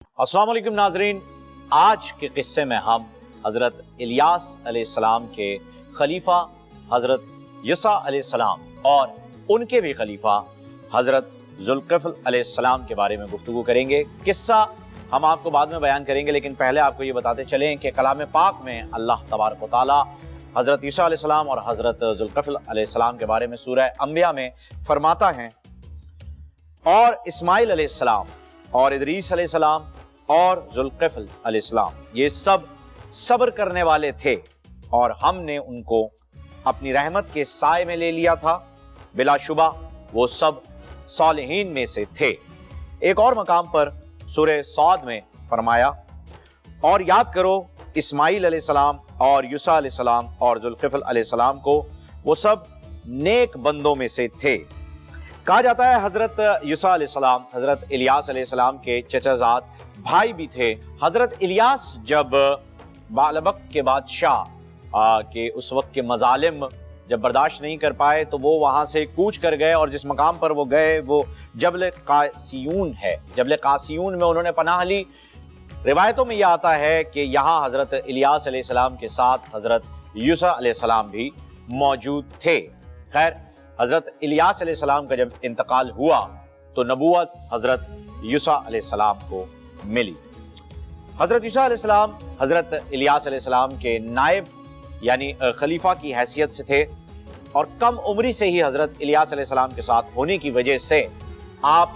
अस्सलाम वालेकुम नाजरीन, आज के किस्से में हम हज़रत इलियास अलैहिस्सलाम के खलीफा हज़रत यूसा अलैहिस्सलाम और उनके भी खलीफा हज़रत ज़ुल्किफ़्ल अलैहिस्सलाम के बारे में गुफ्तगू करेंगे। किस्सा हम आपको बाद में बयान करेंगे, लेकिन पहले आपको ये बताते चलें कि कलाम पाक में अल्लाह तबारक व तआला हज़रत यूसा अलैहिस्सलाम और हज़रत ज़ुल्किफ़्ल अलैहिस्सलाम के बारे में सूरह अंबिया में फरमाता है, और इस्माइल अलैहिस्सलाम और इदरीस अलैहिस्सलाम और ज़ुल्किफ़्ल अलैहिस्सलाम ये सब सब्र करने वाले थे और हमने उनको अपनी रहमत के साए में ले लिया था। बिलाशुबा वो सब सालिहीन में से थे। एक और मकाम पर सूरह सौद में फरमाया, और याद करो इस्माइल अलैहिस्सलाम और यूसा अलैहिस्सलाम और ज़ुल्किफ़्ल अलैहिस्सलाम को, वो सब नेक बंदों में से थे। कहा जाता है हज़रत यूसा अलैहिस्सलाम हज़रत इलियास अलैहिस्सलाम के चचाजाद भाई भी थे। हज़रत इलियास जब बालबक के बादशाह के उस वक्त के मजालिम जब बर्दाश्त नहीं कर पाए तो वो वहाँ से कूच कर गए, और जिस मकाम पर वो गए वो जबल कासियून है। जबल कासियून में उन्होंने पनाह ली। रिवायतों में यह आता है कि यहाँ हज़रत इलियास अलैहिस्सलाम के साथ हज़रत यूसा अलैहिस्सलाम भी मौजूद थे। खैर, हज़रत इलियास अलैहिस्सलाम का जब इंतकाल हुआ तो नबूवत हज़रत यूसा अलैहिस्सलाम को मिली। हज़रत यूसा अलैहिस्सलाम हज़रत इलियास अलैहिस्सलाम के नायब यानी खलीफा की हैसियत से थे, और कम उम्री से ही हज़रत इलियास अलैहिस्सलाम के साथ होने की वजह से आप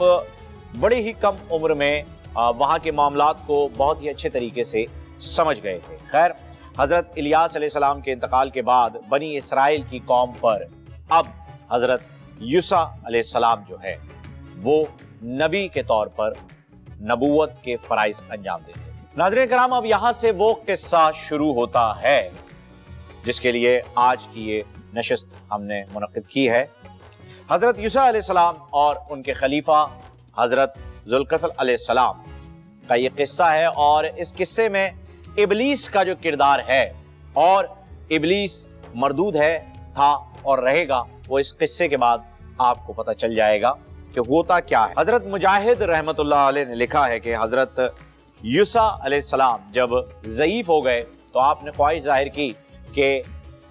बड़े ही कम उम्र में वहाँ के मामलात को बहुत ही अच्छे तरीके से समझ गए थे। खैर, हज़रत इलियास अलैहिस्सलाम के इंतकाल के बाद बनी इसराइल की कौम पर अब हज़रत यूसा अलैहिस्सलाम जो है वो नबी के तौर पर नबूवत के फराइज अंजाम देते थे। नाज़रीन कराम, अब यहाँ से वो किस्सा शुरू होता है जिसके लिए आज की ये नशिस्त हमने मुनक्किद की है। हज़रत यूसा अलैहिस्सलाम और उनके खलीफा हज़रत ज़ुल्किफ़्ल अलैहिस्सलाम का ये किस्सा है, और इस किस्से में इबलीस का जो किरदार है, और इबलीस मरदूद है, था और रहेगा, वो इस किस्से के बाद आपको पता चल जाएगा कि होता क्या है। हज़रत मुजाहिद रहमतुल्लाह अलैह ने लिखा है कि हज़रत यूसा अलैहिस्सलाम जब ज़ईफ़ हो गए तो आपने ख्वाहिश जाहिर की कि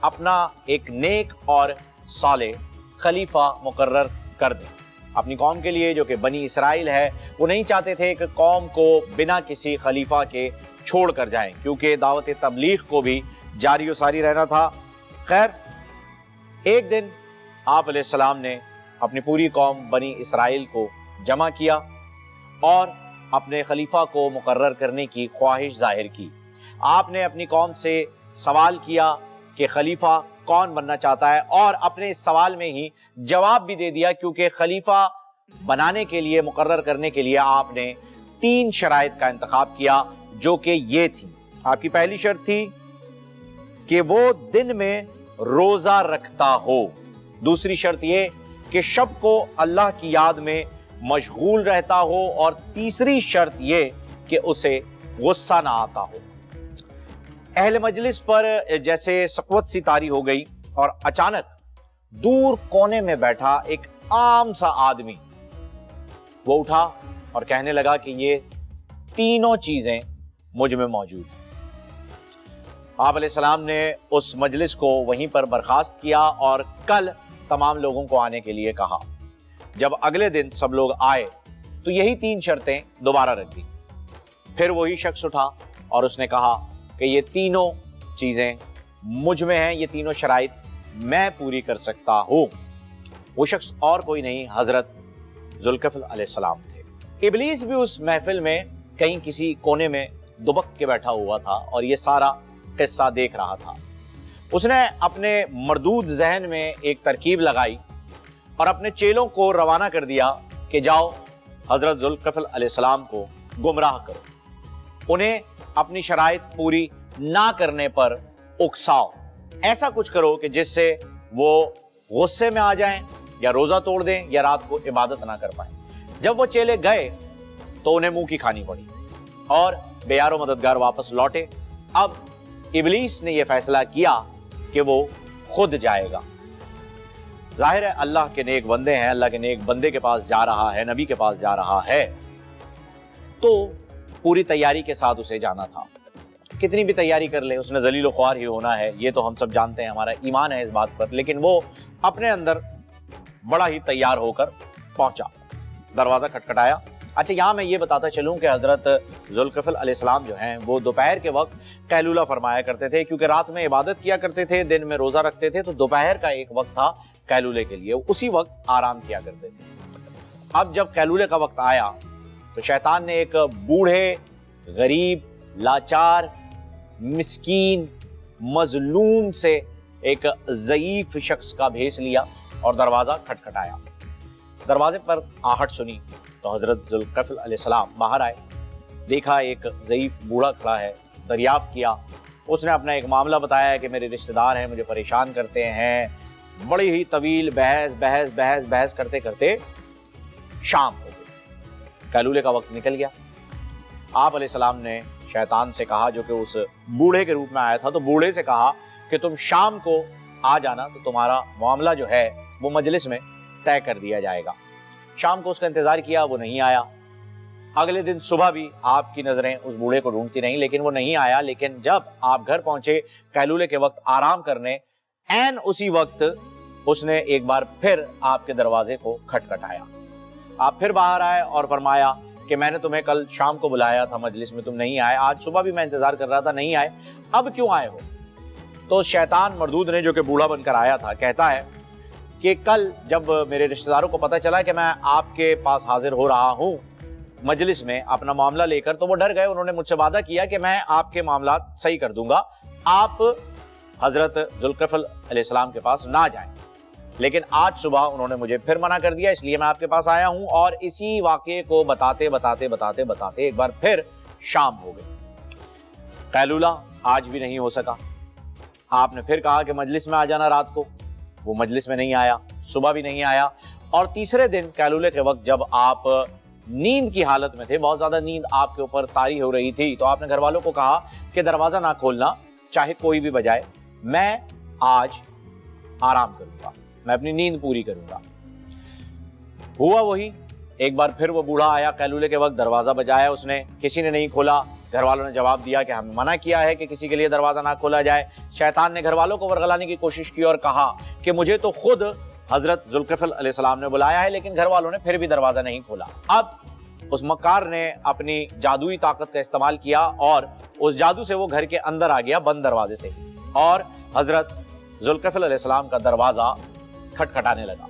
अपना एक नेक और साले खलीफा मुकर्रर कर दें अपनी कौम के लिए, जो कि बनी इसराइल है। वो नहीं चाहते थे कि कौम को बिना किसी खलीफा के छोड़ कर जाएं, क्योंकि दावत तबलीग को भी जारी व सारी रहना था। खैर, एक दिन आप अलैहिस्सलाम ने अपनी पूरी कौम बनी इसराइल को जमा किया और अपने खलीफा को मुकर्रर करने की ख्वाहिश जाहिर की। आपने अपनी कौम से सवाल किया कि खलीफा कौन बनना चाहता है, और अपने इस सवाल में ही जवाब भी दे दिया, क्योंकि खलीफा बनाने के लिए, मुकर्रर करने के लिए आपने 3 शराइत का इंतखाब किया, जो कि ये थी। आपकी पहली शर्त थी कि वो दिन में रोजा रखता हो। दूसरी शर्त ये कि शब को अल्लाह की याद में मशगूल रहता हो, और तीसरी शर्त ये कि उसे गुस्सा ना आता हो। अहले मजलिस पर जैसे सक़वत सी तारी हो गई, और अचानक दूर कोने में बैठा एक आम सा आदमी वो उठा और कहने लगा कि ये तीनों चीजें मुझ में मौजूद हैं। आप अलैहिस्सलाम ने उस मजलिस को वहीं पर बर्खास्त किया और कल तमाम लोगों को आने के लिए कहा। जब अगले दिन सब लोग आए तो यही 3 शर्तें दोबारा रख दी। फिर वही शख्स उठा और उसने कहा कि ये तीनों चीजें मुझ में हैं, ये तीनों शराइत मैं पूरी कर सकता हूं। वो शख्स और कोई नहीं, हजरत ज़ुल्किफ़्ल अलैहिस्सलाम थे। इबलीस भी उस महफिल में कहीं किसी कोने में दुबक के बैठा हुआ था और ये सारा किस्सा देख रहा था। उसने अपने मरदूद जहन में एक तरकीब लगाई और अपने चेलों को रवाना कर दिया कि जाओ हजरत ज़ुल्किफ़्ल अलैहिस्सलाम को गुमराह करो, उन्हें अपनी शराइत पूरी ना करने पर उकसाओ, ऐसा कुछ करो कि जिससे वो गुस्से में आ जाएं या रोजा तोड़ दें या रात को इबादत ना कर पाएं। जब वो चेले गए तो उन्हें मुंह की खानी पड़ी और बेयारो मददगार वापस लौटे। अब इबलीस ने यह फैसला किया कि वो खुद जाएगा। जाहिर है अल्लाह के नेक बंदे हैं, अल्लाह के नेक बंदे के पास जा रहा है, नबी के पास जा रहा है, तो पूरी तैयारी के साथ उसे जाना था। कितनी भी तैयारी कर ले उसने जलील ख्वार ही होना है, ये तो हम सब जानते हैं, हमारा ईमान है इस बात पर। लेकिन वो अपने अंदर बड़ा ही तैयार होकर पहुंचा, दरवाजा खटखटाया। अच्छा, यहाँ मैं ये बताता चलूँ कि हजरत ज़ुल्किफ़ल अलैहिस्सलाम जो हैं वो दोपहर के वक्त कैलूला फरमाया करते थे, क्योंकि रात में इबादत किया करते थे, दिन में रोज़ा रखते थे, तो दोपहर का एक वक्त था कैलूले के लिए, उसी वक्त आराम किया करते थे। अब जब कैलूले का वक्त आया तो शैतान ने एक बूढ़े, गरीब, लाचार, मिस्कीन, मजलूम से एक ज़ईफ शख्स का भेस लिया और दरवाज़ा खटखटाया। दरवाजे पर आहट सुनी तो हज़रत ज़ुल्किफ़ल अलैहिस्सलाम बाहर आए, देखा एक ज़ईफ बूढ़ा खड़ा है, दरियाफ्त किया। उसने अपना एक मामला बताया कि मेरे रिश्तेदार हैं, मुझे परेशान करते हैं। बड़ी ही तवील बहस करते करते शाम हो गई, कैलूले का वक्त निकल गया। आप अलैहिस्सलाम ने शैतान से कहा, जो कि उस बूढ़े के रूप में आया था, तो बूढ़े से कहा कि तुम शाम को आ जाना तो तुम्हारा मामला जो है वो मजलिस में तय कर दिया जाएगा। शाम को उसका इंतजार किया, वो नहीं आया। अगले दिन सुबह भी आपकी नजरें उस बूढ़े को ढूंढती रहीं, लेकिन वो नहीं आया। लेकिन जब आप घर पहुंचे कैलूले के वक्त आराम करने, ऐन उसी वक्त उसने एक बार फिर आपके दरवाजे को खटखटाया। आप फिर बाहर आए और फरमाया कि मैंने तुम्हें कल शाम को बुलाया था मजलिस में, तुम नहीं आए। आज सुबह भी मैं इंतजार कर रहा था, नहीं आए, अब क्यों आए हो? तो शैतान मरदूद ने, जो कि बूढ़ा बनकर आया था, कहता है कि कल जब मेरे रिश्तेदारों को पता चला कि मैं आपके पास हाजिर हो रहा हूँ मजलिस में अपना मामला लेकर, तो वो डर गए। उन्होंने मुझसे वादा किया कि मैं आपके मामला सही कर दूंगा, आप हजरत ज़ुल्किफ़ल अलैहिस्सलाम के पास ना जाएं। लेकिन आज सुबह उन्होंने मुझे फिर मना कर दिया, इसलिए मैं आपके पास आया हूँ। और इसी वाक़े को बताते एक बार फिर शाम हो गई। कैलूला आज भी नहीं हो सका। आपने फिर कहा कि मजलिस में आ जाना रात को, वो मजलिस में नहीं आया, सुबह भी नहीं आया। और तीसरे दिन कैलूले के वक्त जब आप नींद की हालत में थे, बहुत ज्यादा नींद आपके ऊपर तारी हो रही थी, तो आपने घर वालों को कहा कि दरवाजा ना खोलना, चाहे कोई भी बजाए, मैं आज आराम करूंगा, मैं अपनी नींद पूरी करूंगा। हुआ वही, एक बार फिर वो बूढ़ा आया कैलूले के वक्त, दरवाजा बजाया उसने, किसी ने नहीं खोला। घर वालों ने जवाब दिया कि हमें मना किया है कि किसी के लिए दरवाजा ना खोला जाए। शैतान ने घर वालों को वरगलाने की कोशिश की और कहा कि मुझे तो खुद हजरत ज़ुल्किफ़ल अलैहिस्सलाम ने बुलाया है, लेकिन घर वालों ने फिर भी दरवाजा नहीं खोला। अब उस मक्कार ने अपनी जादुई ताकत का इस्तेमाल किया और उस जादू से वो घर के अंदर आ गया बंद दरवाजे से, और हजरत ज़ुल्किफ़ल अलैहिस्सलाम का दरवाजा खटखटाने लगा।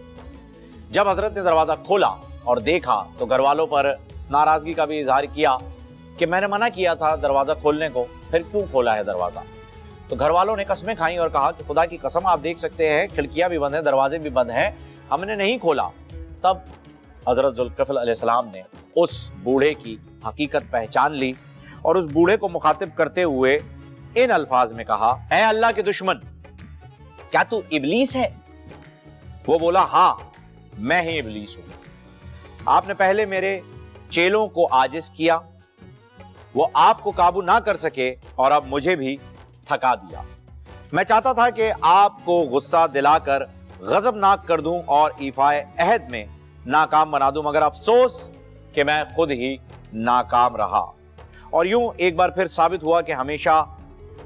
जब हजरत ने दरवाजा खोला और देखा तो घर वालों पर नाराजगी का भी इजहार किया कि मैंने मना किया था दरवाजा खोलने को, फिर क्यों खोला है दरवाजा? तो घर वालों ने कस्में खाई और कहा कि खुदा की कसम, आप देख सकते हैं खिड़कियां भी बंद हैं, दरवाजे भी बंद हैं, हमने नहीं खोला। तब हजरत ज़ुल्किफ़ल अलैहिस्सलाम ने उस बूढ़े की हकीकत पहचान ली और उस बूढ़े को मुखातिब करते हुए इन अल्फाज में कहा, ऐ अल्लाह के दुश्मन, क्या तू इबलीस है? वो बोला, हाँ मैं ही इबलीस हूं। आपने पहले मेरे चेलों को आजिज किया, वो आपको काबू ना कर सके और अब मुझे भी थका दिया। मैं चाहता था कि आपको गुस्सा दिलाकर गजबनाक कर दूं और ईफाए अहद में नाकाम बना दूं, मगर अफसोस कि मैं खुद ही नाकाम रहा। और यूं एक बार फिर साबित हुआ कि हमेशा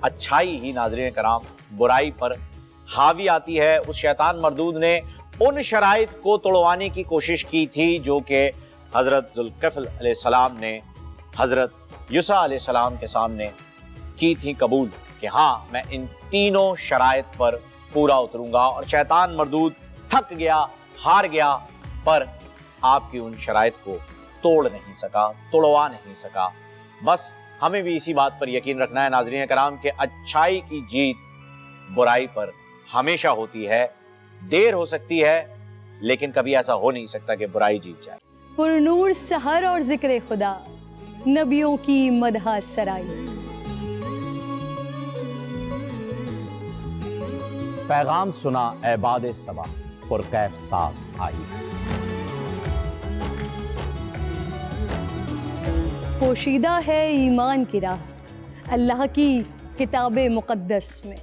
अच्छाई ही नाज़रीन कराम बुराई पर हावी आती है। उस शैतान मरदूद ने उन शराइत को तोड़वाने की कोशिश की थी जो कि हजरत ज़ुल्किफ़ल अलैहिस्सलाम ने हजरत यूसा अलैहिस्सलाम के सामने की थी कबूल, कि हाँ मैं इन तीनों शराइत पर पूरा उतरूंगा। और शैतान मरदूद थक गया, हार गया, पर आपकी उन शराइत को तोड़ नहीं सका, तोड़वा नहीं सका। बस हमें भी इसी बात पर यकीन रखना है नाज़रीन कराम कि अच्छाई की जीत बुराई पर हमेशा होती है। देर हो सकती है, लेकिन कभी ऐसा हो नहीं सकता कि बुराई जीत जाए। पुरनूर सहर और जिक्र खुदा, नबियों की मदह सराई। पैगाम सुना ऐबाद सबा, पुरकैफ साथ आई। पोशीदा है ईमान की राह, अल्लाह की किताब मुक़द्दस में।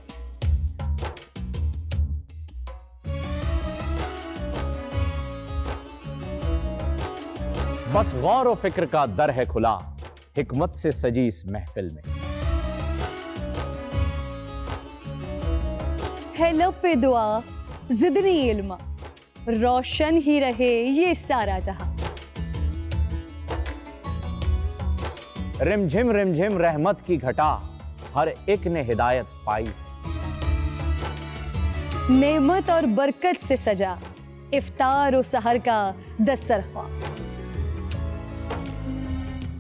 बस गौर व फिक्र का दर है खुला, حکمت سے سجی اس محفل میں۔ ہے لب پہ دعا زدنی علما، روشن ہی رہے یہ سارا جہاں۔ رم جھم رحمت کی گھٹا، ہر ایک نے ہدایت پائی۔ نعمت اور برکت سے سجا افطار و سحر کا دسترخوان۔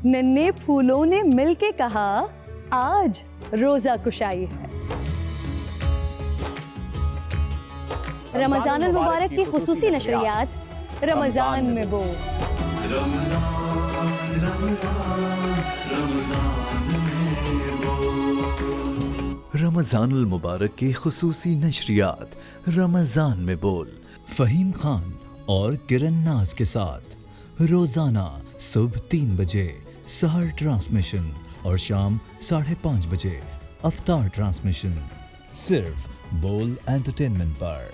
ننھے پھولوں نے مل کے کہا آج روزہ کشائی ہے۔ رمضان المبارک کی خصوصی نشریات رمضان میں بو۔ رمضان المبارک کی خصوصی نشریات رمضان میں بول، فہیم خان اور کرن ناز کے ساتھ روزانہ صبح 3 بجے سحر ٹرانسمیشن اور شام 5:30 بجے افطار ٹرانسمیشن، صرف بول انٹرٹینمنٹ پر۔